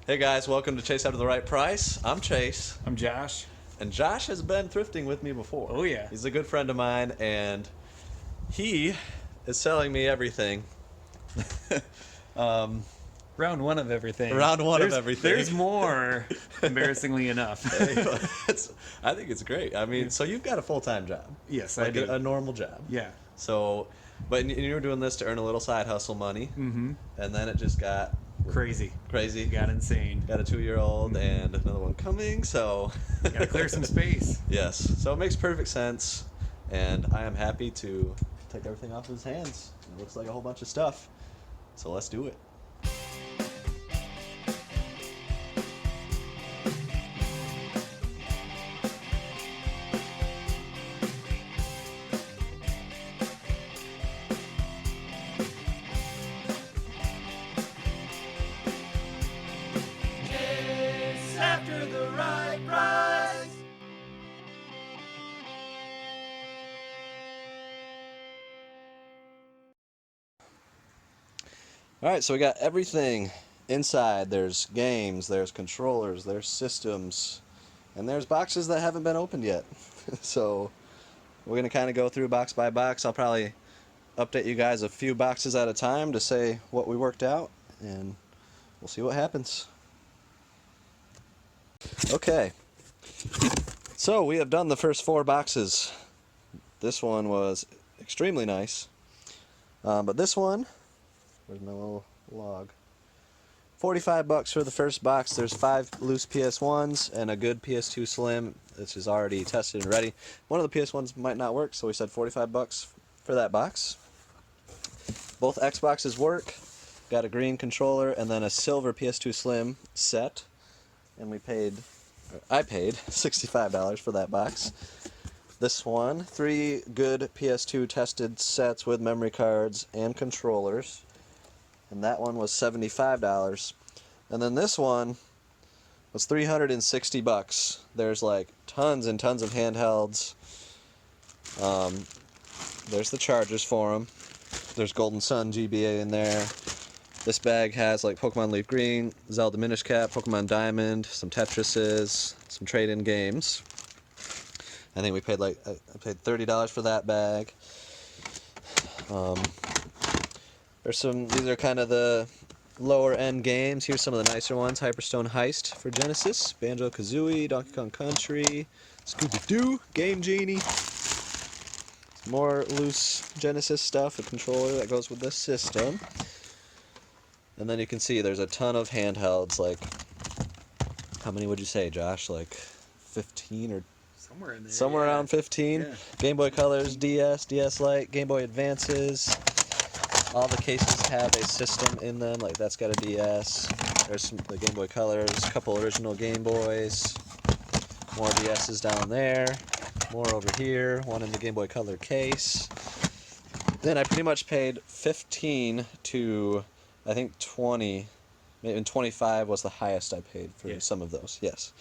Hey guys, welcome to Chase After the Right Price. I'm Chase. I'm Josh. And Josh has been thrifting with me before. Oh, yeah. He's a good friend of mine, and he is selling me everything. Round one of everything. Round one of everything. There's more, embarrassingly enough. I think it's great. I mean, so you've got a full-time job. Yes, like I do. A normal job. Yeah. So, but you were doing this to earn a little side hustle money. Mm-hmm. And then it just got Crazy. Got insane. Got a 2-year-old and another one coming, so Gotta clear some space. Yes, so it makes perfect sense, and I am happy to take everything off his hands. It looks like a whole bunch of stuff, so let's do it. Chase after the right price. All right, so we got everything inside. There's games, there's controllers, there's systems, and there's boxes that haven't been opened yet. So we're going to kind of go through box by box. I'll probably update you guys a few boxes at a time to say what we worked out, and we'll see what happens. Okay, so we have done the first 4 boxes. This one was extremely nice, but this one, where's my little log? $45 for the first box. There's 5 loose PS1s and a good PS2 Slim, which is already tested and ready. One of the PS1s might not work, so we said $45 for that box. Both Xboxes work. Got a green controller and then a silver PS2 Slim set, and I paid $65 for that box. This one, 3 good PS2 tested sets with memory cards and controllers, and that one was $75. And then this one was $360. There's like tons and tons of handhelds. There's the chargers for them. There's Golden Sun GBA in there. This bag has like Pokemon Leaf Green, Zelda Minish Cap, Pokemon Diamond, some Tetrises, some trade-in games. I think we paid I paid $30 for that bag. These are kind of the lower end games. Here's some of the nicer ones. Hyperstone Heist for Genesis, Banjo-Kazooie, Donkey Kong Country, Scooby-Doo, Game Genie. Some more loose Genesis stuff, a controller that goes with this system. And then you can see there's a ton of handhelds, like, how many would you say, Josh? Like 15 or Somewhere in there. somewhere around 15. Yeah. Game Boy Colors, DS, DS Lite, Game Boy Advances. All the cases have a system in them, like that's got a DS. There's the Game Boy Colors, a couple original Game Boys, more DS's down there, more over here, one in the Game Boy Color case. Then I pretty much paid 15 to, I think 20, maybe 25 was the highest I paid for some of those, yes.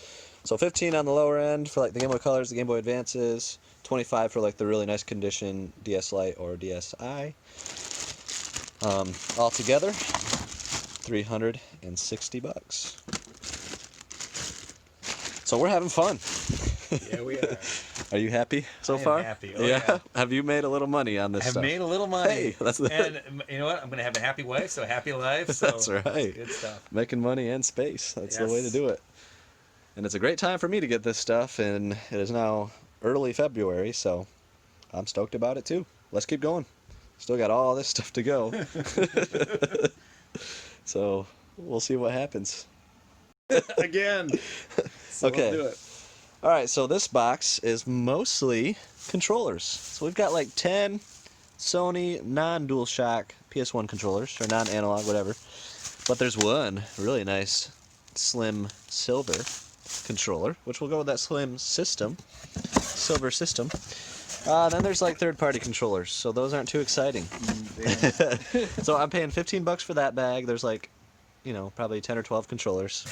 So 15 on the lower end for like the Game Boy Colors, the Game Boy Advances, 25 for like the really nice condition DS Lite or DSi. Altogether, $360. So we're having fun. Yeah, we are. Are you happy so I am far? happy. Oh, yeah. Have you made a little money on this I've stuff? made a little money. Hey, that's the And you know what? I'm going to have a happy wife, so happy life. So That's right. it's good stuff. Making money and space. That's the way to Yes. do it. And it's a great time for me to get this stuff, and it is now early February, so I'm stoked about it too. Let's keep going. Still got all this stuff to go. So we'll see what happens. Again. So Okay. We'll do it. All right, so this box is mostly controllers. So we've got like 10 Sony non-DualShock PS1 controllers, or non-analog, whatever. But there's one really nice slim silver controller, which will go with that slim silver system. Then there's like third-party controllers, so those aren't too exciting. So I'm paying $15 for that bag. There's like, probably 10 or 12 controllers.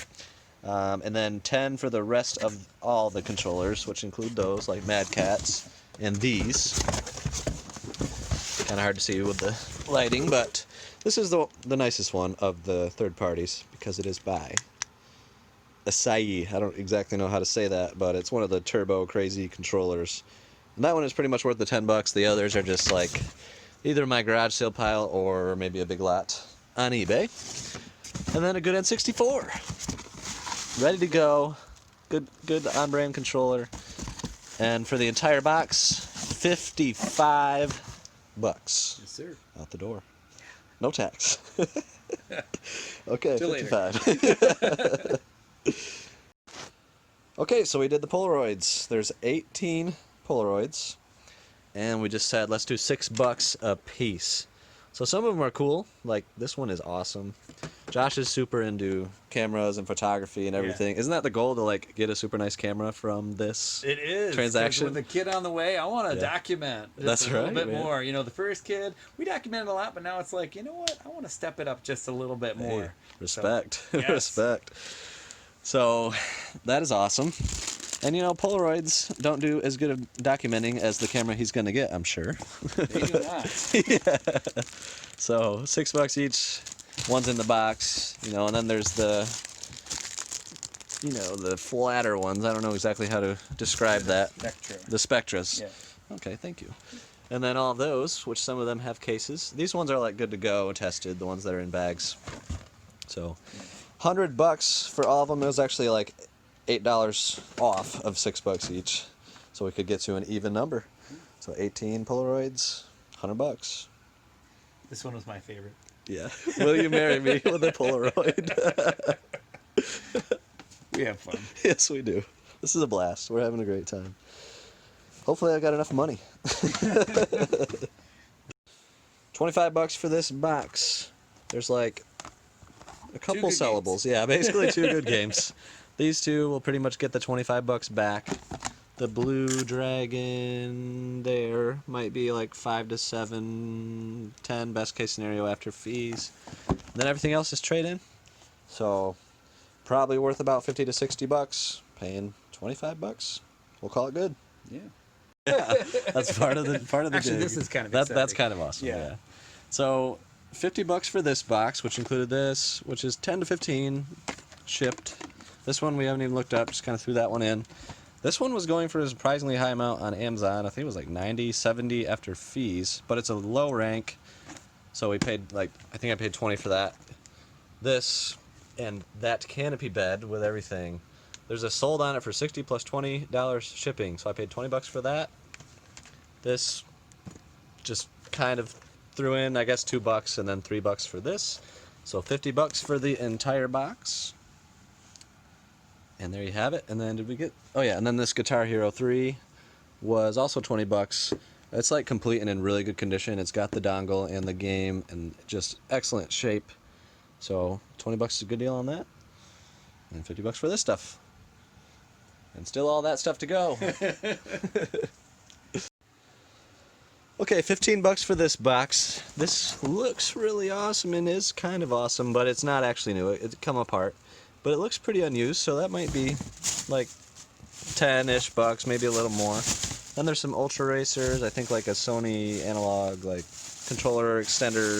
And then 10 for the rest of all the controllers, which include those, like Mad Catz and these. Kind of hard to see with the lighting, but this is the nicest one of the third parties because it is by Acai. I don't exactly know how to say that, but it's one of the turbo crazy controllers. And that one is pretty much worth the $10. The others are just like either my garage sale pile or maybe a big lot on eBay. And then a good N64. Ready to go. Good on-brand controller. And for the entire box, $55. Yes, sir. Out the door. No tax. Okay, Till later. 55. Okay, so we did the Polaroids. There's 18 Polaroids. And we just said, let's do $6 a piece. So some of them are cool. Like, this one is awesome. Josh is super into cameras and photography and everything. Isn't that the goal, to like get a super nice camera from this It is. 'Cause transaction? with the kid on the way, I want to Yeah. document just That's a little right, bit man. more. You know, the first kid, we documented a lot, but now it's like, you know what? I want to step it up just a little bit more. Hey, respect. So, yes. Respect. So that is awesome. And you know, Polaroids don't do as good of documenting as the camera he's going to get, I'm sure. They do not. Yeah. So $6 each. One's in the box, you know, and then there's the, you know, the flatter ones. I don't know exactly how to describe that. Spectra. The Spectras. Yeah. Okay, thank you. And then all of those, which some of them have cases. These ones are like good to go, tested, the ones that are in bags. So $100 for all of them. It was actually like $8 off of $6 each. So we could get to an even number. So 18 Polaroids, $100. This one was my favorite. Yeah. Will you marry me with a Polaroid? We have fun. Yes, we do. This is a blast. We're having a great time. Hopefully I got enough money. $25 for this box. There's like a couple good sellables. Yeah, basically 2 good games. These 2 will pretty much get the $25 back. The Blue Dragon there might be like 5 to 7, 10 best case scenario after fees. Then everything else is trade-in. So probably worth about $50 to $60. Paying $25. We'll call it good. Yeah. Yeah, that's part of the Actually, dig. this is kind of that's exciting. kind of awesome. Yeah. Yeah. So $50 for this box, which included this, which is 10 to 15 shipped. This one we haven't even looked up. Just kind of threw that one in. This one was going for a surprisingly high amount on Amazon. I think it was like 90, 70 after fees, but it's a low rank. So we paid like, I think I paid 20 for that. This and that canopy bed with everything. There's a sold on it for $60 plus $20 shipping. So I paid $20 for that. This just kind of threw in, I guess, $2 and then $3 for this. So $50 for the entire box. And there you have it. And then did we get... Oh yeah, and then this Guitar Hero 3 was also $20. It's like complete and in really good condition. It's got the dongle and the game and just excellent shape. So $20 is a good deal on that. And $50 for this stuff. And still all that stuff to go. Okay, $15 for this box. This looks really awesome and is kind of awesome, but it's not actually new. It's come apart. But it looks pretty unused, so that might be like 10-ish bucks, maybe a little more. Then there's some Ultra Racers, I think like a Sony analog like controller extender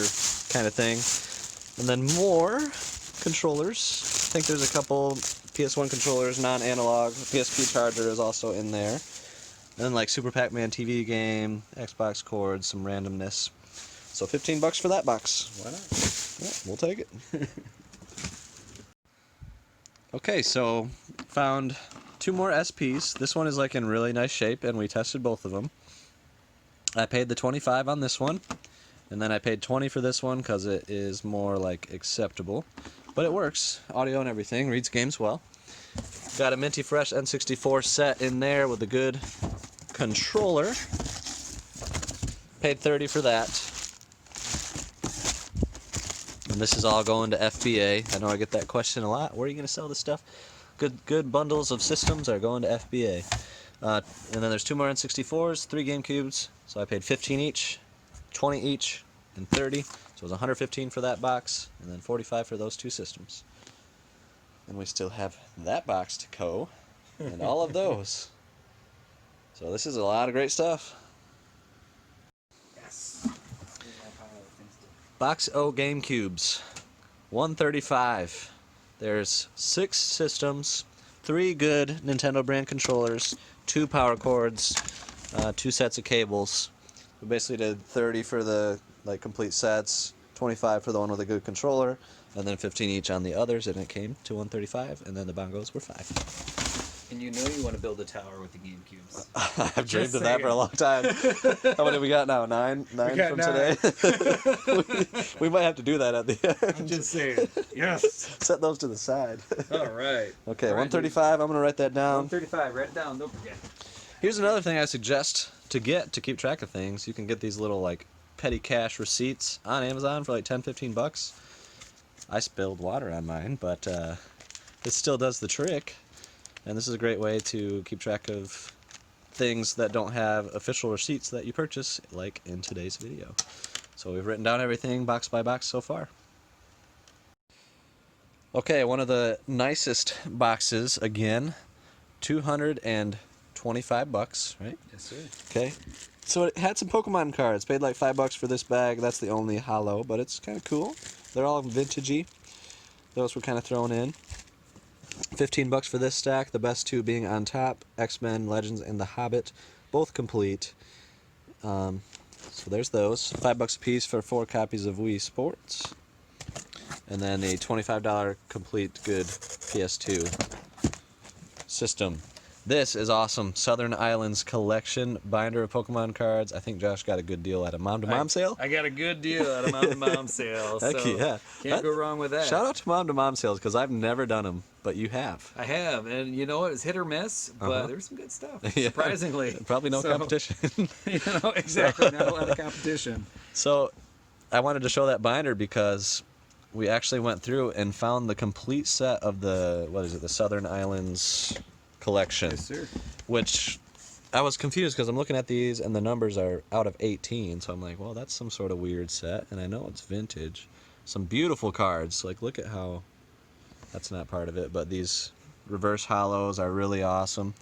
kind of thing. And then more controllers. I think there's a couple PS1 controllers, non-analog. PSP charger is also in there. And then like Super Pac-Man TV game, Xbox cords, some randomness. So $15 for that box. Why not? Yeah, we'll take it. Okay, so found 2 more SPs. This one is like in really nice shape, and we tested both of them. I paid the $25 on this one, and then I paid $20 for this one because it is more like acceptable. But it works, audio and everything, reads games well. Got a minty fresh N64 set in there with a good controller. Paid $30 for that. And this is all going to FBA. I know I get that question a lot. Where are you going to sell this stuff? Good bundles of systems are going to FBA. And then there's 2 more N64s, 3 GameCubes. So I paid $15 each, $20 each, and $30. So it was $115 for that box, and then $45 for those 2 systems. And we still have that box to go, and all of those. So this is a lot of great stuff. Yes. Box O GameCubes, $135. There's 6 systems, 3 good Nintendo brand controllers, 2 power cords, 2 sets of cables. We basically did 30 for the complete sets, 25 for the one with a good controller, and then 15 each on the others, and it came to 135, and then the bongos were 5. And you know you want to build a tower with the GameCubes. I've dreamed of that for a long time. How many we got now? 9 from 9. today? we might have to do that at the end. I'm just saying. Yes. Set those to the side. All right. Okay, All right, 135. I'm going to write that down. 135. Write it down. Don't forget. Here's another thing I suggest to keep track of things. You can get these little petty cash receipts on Amazon for $10-15. I spilled water on mine, but it still does the trick. And this is a great way to keep track of things that don't have official receipts that you purchase, like in today's video. So we've written down everything box by box so far. Okay, one of the nicest boxes again, $225, right? Yes, sir. Okay. So it had some Pokemon cards. Paid like $5 for this bag. That's the only holo, but it's kind of cool. They're all vintagey. Those were kind of thrown in. $15 for this stack, the best 2 being on top, X-Men, Legends, and The Hobbit, both complete. So there's those. $5 a piece for 4 copies of Wii Sports. And then a $25 complete good PS2 system. This is awesome. Southern Islands Collection binder of Pokemon cards. I think Josh got a good deal at a mom-to-mom sale. I got a good deal at a mom-to-mom sale. Heck so yeah. Can't go wrong with that. Shout out to mom-to-mom sales, because I've never done them, but you have. I have, and you know what? It's hit or miss, but there's some good stuff. Yeah. Surprisingly. Probably no competition. Exactly. Not a lot of competition. So I wanted to show that binder because we actually went through and found the complete set of the Southern Islands Collection. Yes, sir. Which I was confused because I'm looking at these and the numbers are out of 18, so I'm like, well, that's some sort of weird set, and I know it's vintage. Some beautiful cards. Look at how that's not part of it, but these reverse holos are really awesome.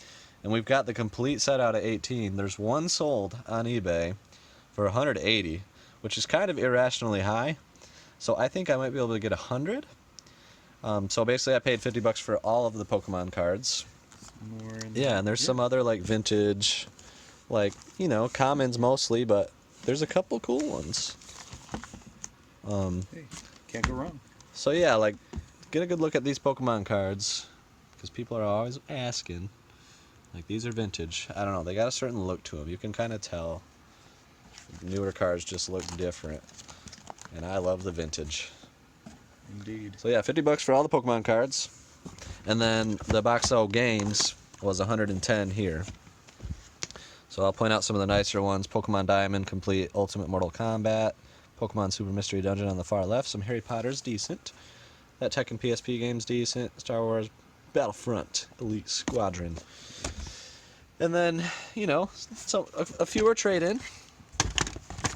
And we've got the complete set out of 18. There's one sold on eBay for 180, which is kind of irrationally high. So I think I might be able to get 100. So basically I paid $50 for all of the Pokemon cards. Yeah, and there's some other vintage, commons mostly, but there's a couple cool ones. Hey, can't go wrong. So yeah, get a good look at these Pokemon cards, because people are always asking. These are vintage. I don't know, they got a certain look to them. You can kind of tell. Newer cards just look different, and I love the vintage. Indeed. So yeah, $50 for all the Pokemon cards. And then the Boxo games was 110 here. So I'll point out some of the nicer ones. Pokemon Diamond Complete Ultimate Mortal Kombat. Pokemon Super Mystery Dungeon on the far left. Some Harry Potter's decent. That Tekken PSP game's decent. Star Wars Battlefront Elite Squadron. And then, a few were trade-in.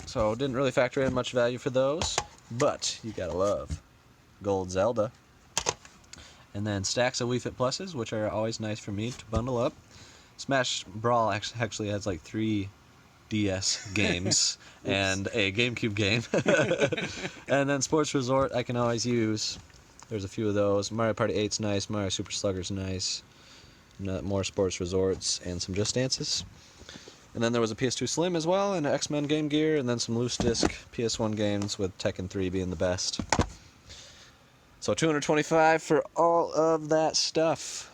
So didn't really factor in much value for those. But you gotta love Gold Zelda. And then stacks of Wii Fit Pluses, which are always nice for me to bundle up. Smash Brawl actually has 3 DS games and a GameCube game. And then Sports Resort I can always use. There's a few of those. Mario Party 8's nice. Mario Super Slugger's nice. More Sports Resorts and some Just Dances. And then there was a PS2 Slim as well, and X-Men Game Gear, and then some loose disc PS1 games, with Tekken 3 being the best. So $225 for all of that stuff.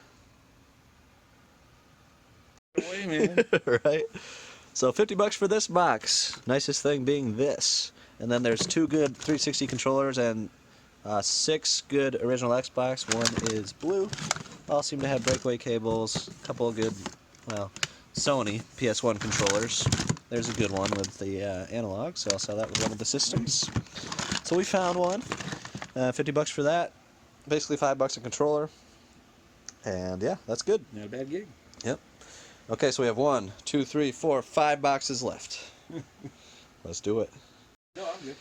Wait, man. Right? So $50 for this box. Nicest thing being this. And then there's 2 good 360 controllers and 6 good original Xbox. One is blue. All seem to have breakaway cables. A couple of good, Sony PS1 controllers. There's a good one with the analog, so I'll sell that with one of the systems. So we found one. $50 for that. Basically $5 a controller. And yeah, that's good. Not a bad gig. Yep. Okay, so we have 1, 2, 3, 4, 5 boxes left. Let's do it. No, I'm good.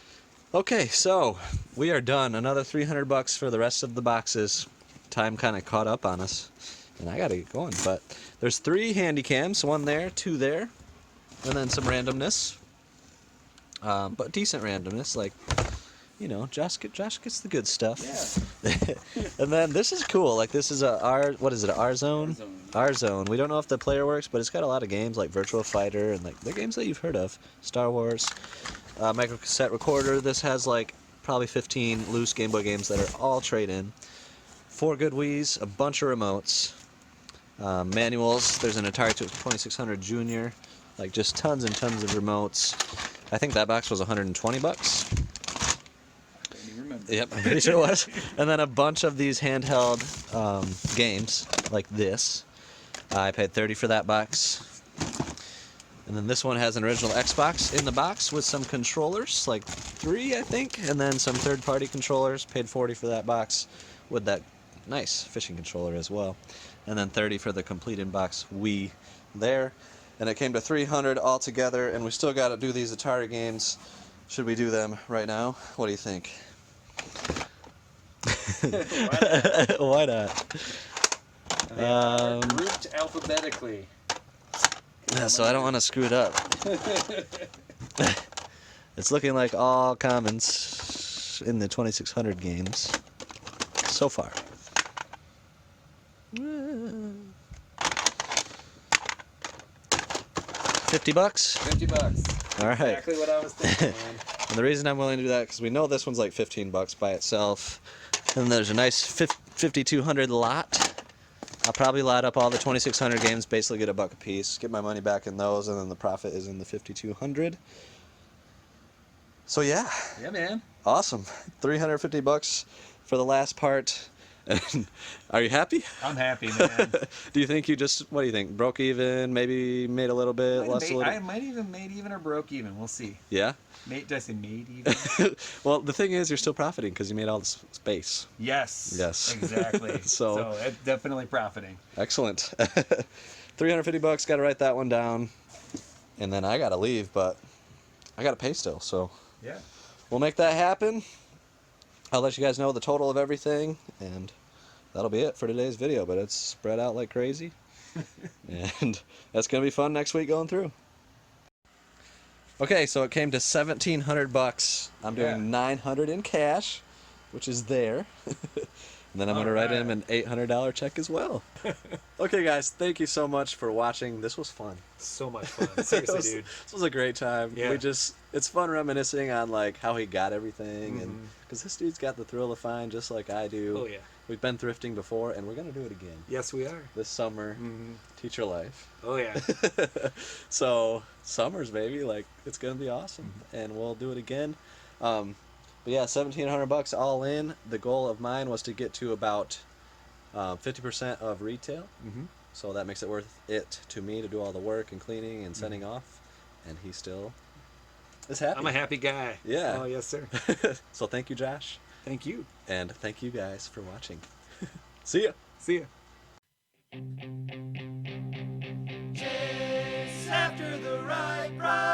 Okay, so we are done. Another $300 for the rest of the boxes. Time kind of caught up on us, and I gotta get going. But there's 3 handy cams, 1 there, 2 there, and then some randomness. But decent randomness, you know, Josh gets the good stuff. Yeah. And then this is cool. Like this is what is it? R Zone. R Zone. We don't know if the player works, but it's got a lot of games like Virtua Fighter and like the games that you've heard of, Star Wars. Micro cassette recorder. This has like probably 15 loose Game Boy games that are all trade-in. 4 good Wii's, a bunch of remotes, manuals. There's an Atari 2600 Junior, like just tons and tons of remotes. I think that box was 120 bucks. Yep, I'm pretty sure it was. And then a bunch of these handheld games, like this. I paid $30 for that box. And then this one has an original Xbox in the box with some controllers, like 3, I think, and then some third-party controllers. Paid $40 for that box with that nice fishing controller as well. And then $30 for the complete in-box Wii there. And it came to $300 altogether, and we still got to do these Atari games. Should we do them right now? What do you think? Why not? Why not? They are grouped alphabetically. Yeah, so I don't want to screw it up. It's looking like all commons in the 2600 games so far. $50? $50. All right. Exactly what I was thinking, man. And the reason I'm willing to do that because we know this one's like $15 by itself. And there's a nice 5200 lot. I'll probably lot up all the 2600 games, basically get $1 a piece, get my money back in those, and then the profit is in the 5200. So yeah. Yeah, man. Awesome. $350 for the last part. And are you happy? I'm happy, man. Do you think you just, what do you think, broke even, maybe made a little bit, lost a little? I might even made even or broke even. We'll see. Yeah? Did I say made even? Well, the thing is, you're still profiting because you made all this space. Yes. Yes. Exactly. So it's definitely profiting. Excellent. $350, got to write that one down. And then I got to leave, but I got to pay still, so Yeah. we'll make that happen. I'll let you guys know the total of everything, and that'll be it for today's video, but it's spread out like crazy. And that's going to be fun next week going through. Okay, so it came to $1,700. I'm doing $900 in cash, which is there. And then I'm going to write him an $800 check as well. Okay, guys, thank you so much for watching. This was fun. So much fun. Seriously, dude. This was a great time. Yeah. It's fun reminiscing on like how he got everything, and because this dude's got the thrill of find just like I do. Oh yeah. We've been thrifting before, and we're gonna do it again. Yes, we are. This summer, teach your life. Oh yeah. So summers, baby, like it's gonna be awesome, and we'll do it again. But yeah, $1,700 all in. The goal of mine was to get to about 50% of retail. So that makes it worth it to me to do all the work and cleaning and sending off, and he still is happy. I'm a happy guy. Yeah. Oh yes, sir. So thank you, Josh. Thank you. And thank you guys for watching. See ya. See ya. Chase after the right price.